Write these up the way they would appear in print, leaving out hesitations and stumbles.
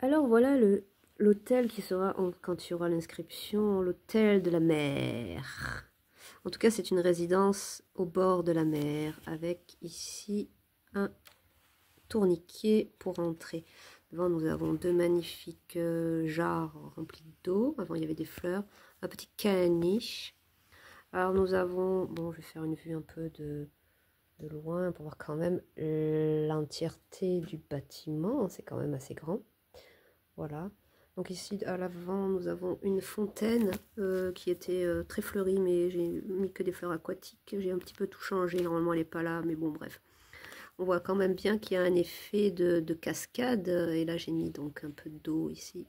Alors voilà l'hôtel qui sera, quand il y aura l'inscription, l'hôtel de la mer. En tout cas, c'est une résidence au bord de la mer avec ici un tourniquet pour entrer. Devant, nous avons deux magnifiques jarres remplis d'eau. Avant, il y avait des fleurs. Un petit caniche. Alors, nous avons... Bon, je vais faire une vue un peu de loin pour voir quand même l'entièreté du bâtiment. C'est quand même assez grand. Voilà. Donc ici, à l'avant, nous avons une fontaine qui était très fleurie, mais j'ai mis que des fleurs aquatiques. J'ai un petit peu tout changé. Normalement, elle n'est pas là, mais bon, bref. On voit quand même bien qu'il y a un effet de cascade. Et là, j'ai mis donc un peu d'eau ici.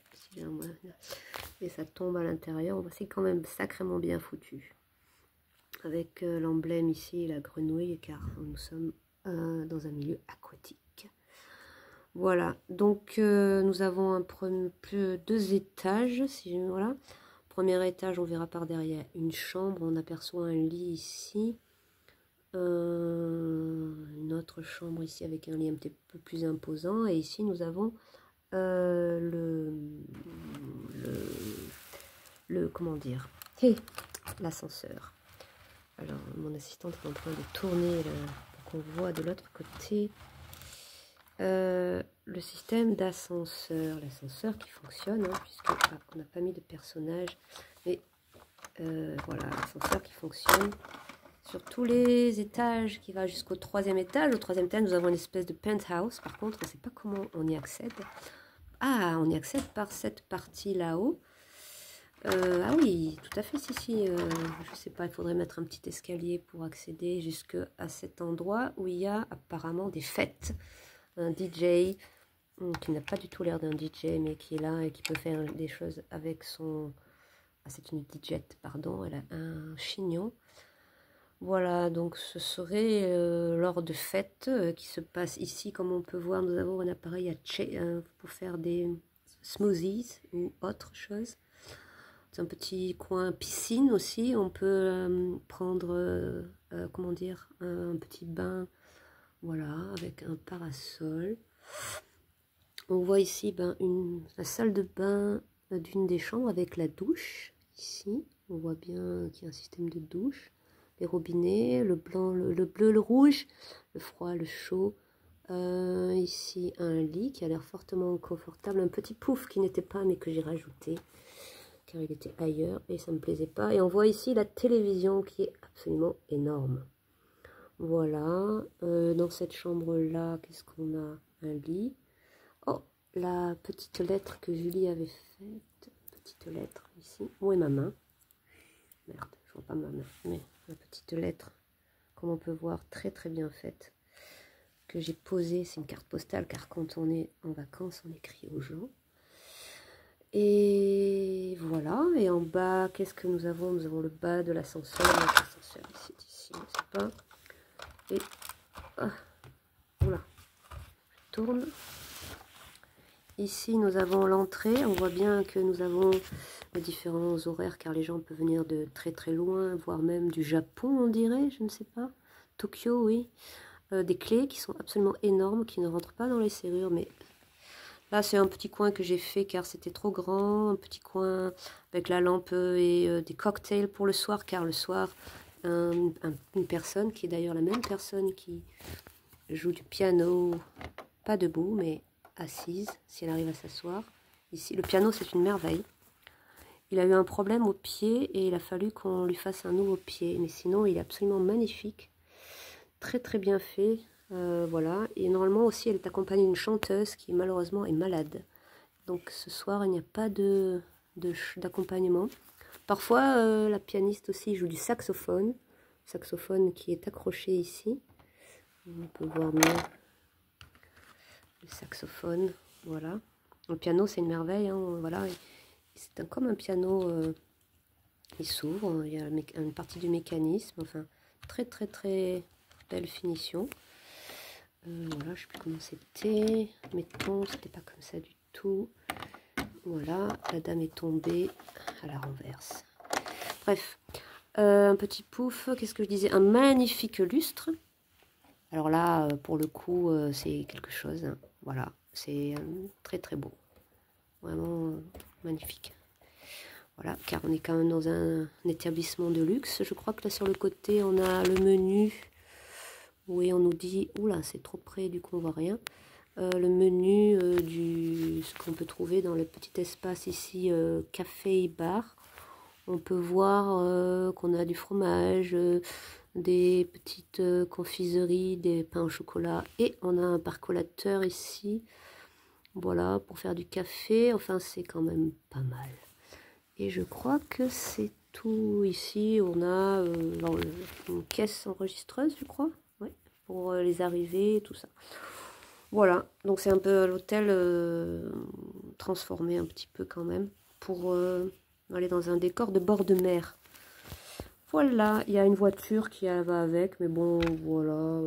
Et ça tombe à l'intérieur. C'est quand même sacrément bien foutu. Avec l'emblème ici, la grenouille, car nous sommes dans un milieu aquatique. Voilà, donc nous avons deux étages. Voilà. Premier étage, on verra par derrière une chambre. On aperçoit un lit ici. Une autre chambre ici avec un lit un petit peu plus imposant. Et ici, nous avons comment dire, l'ascenseur. Alors, mon assistante est en train de tourner pour qu'on voit de l'autre côté le système d'ascenseur. L'ascenseur qui fonctionne, hein, puisque on n'a pas mis de personnage. Mais voilà, l'ascenseur qui fonctionne sur tous les étages, qui va jusqu'au troisième étage. Au troisième étage, nous avons une espèce de penthouse. Par contre, je ne sais pas comment on y accède. Ah, on y accède par cette partie là-haut. Ah oui, tout à fait, si. Je sais pas, il faudrait mettre un petit escalier pour accéder jusqu'à cet endroit où il y a apparemment des fêtes. Un DJ qui n'a pas du tout l'air d'un DJ, mais qui est là et qui peut faire des choses avec son... Ah, c'est une DJette, pardon, elle a un chignon. Voilà, donc ce serait lors de fêtes qui se passent ici. Comme on peut voir, nous avons un appareil pour faire des smoothies ou autre chose. C'est un petit coin piscine aussi. On peut prendre, comment dire, un petit bain, voilà, avec un parasol. On voit ici la salle de bain d'une des chambres avec la douche. Ici, on voit bien qu'il y a un système de douche. Les robinets, le blanc, le bleu, le rouge, le froid, le chaud. Ici, un lit qui a l'air fortement confortable. Un petit pouf qui n'était pas, mais que j'ai rajouté, car il était ailleurs et ça ne me plaisait pas. Et on voit ici la télévision qui est absolument énorme. Voilà. Dans cette chambre-là, qu'est-ce qu'on a? Un lit. Oh, la petite lettre que Julie avait faite. Petite lettre ici. Où est ma main? Merde, je vois pas ma main. Mais la petite lettre, comme on peut voir, très très bien faite. Que j'ai posée, c'est une carte postale, car quand on est en vacances, on écrit aux gens. Et voilà. Et en bas, qu'est-ce que nous avons? Nous avons le bas de l'ascenseur. L'ascenseur ici, je ne sais pas. Et... Ah, voilà. Je tourne. Ici, nous avons l'entrée. On voit bien que nous avons différents horaires, car les gens peuvent venir de très très loin, voire même du Japon, on dirait, je ne sais pas. Tokyo, oui. Des clés qui sont absolument énormes, qui ne rentrent pas dans les serrures, mais là, c'est un petit coin que j'ai fait, car c'était trop grand. Un petit coin avec la lampe et des cocktails pour le soir, car le soir, une personne, qui est d'ailleurs la même personne qui joue du piano, pas debout, mais assise, si elle arrive à s'asseoir. Ici, le piano, c'est une merveille. Il a eu un problème au pied et il a fallu qu'on lui fasse un nouveau pied. Mais sinon, il est absolument magnifique. Très, très bien fait. Voilà. Et normalement aussi, elle est accompagnée d'une chanteuse qui, malheureusement, est malade. Donc, ce soir, il n'y a pas d'accompagnement. Parfois, la pianiste aussi joue du saxophone. Saxophone qui est accroché ici. On peut voir mieux le saxophone. Voilà. Le piano, c'est une merveille. Hein, voilà. C'est comme un piano, il s'ouvre, il y a une partie du mécanisme, enfin, très très très belle finition. Voilà, je sais plus comment c'était, mettons, c'était pas comme ça du tout. Voilà, la dame est tombée à la renverse. Bref, un petit pouf, qu'est-ce que je disais? Un magnifique lustre. Alors là, pour le coup, c'est quelque chose, hein. Voilà, c'est très très beau. vraiment magnifique. Voilà, car on est quand même dans un établissement de luxe. Je crois que là sur le côté, on a le menu. Oui, on nous dit, oula, c'est trop près, du coup on voit rien. Le menu ce qu'on peut trouver dans le petit espace ici, café et bar. On peut voir qu'on a du fromage, des petites confiseries, des pains au chocolat et on a un percolateur ici. Voilà, pour faire du café. Enfin, c'est quand même pas mal. Et je crois que c'est tout. Ici, on a une caisse enregistreuse, je crois. Ouais, pour les arrivées et tout ça. Voilà, donc c'est un peu l'hôtel transformé un petit peu quand même pour aller dans un décor de bord de mer. Voilà, il y a une voiture qui va avec, mais bon, voilà,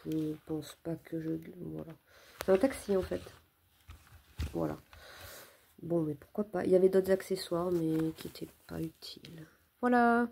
je pense pas que je... Voilà. C'est un taxi en fait. Voilà. Bon, mais pourquoi pas. Il y avait d'autres accessoires, mais qui n'étaient pas utiles. Voilà.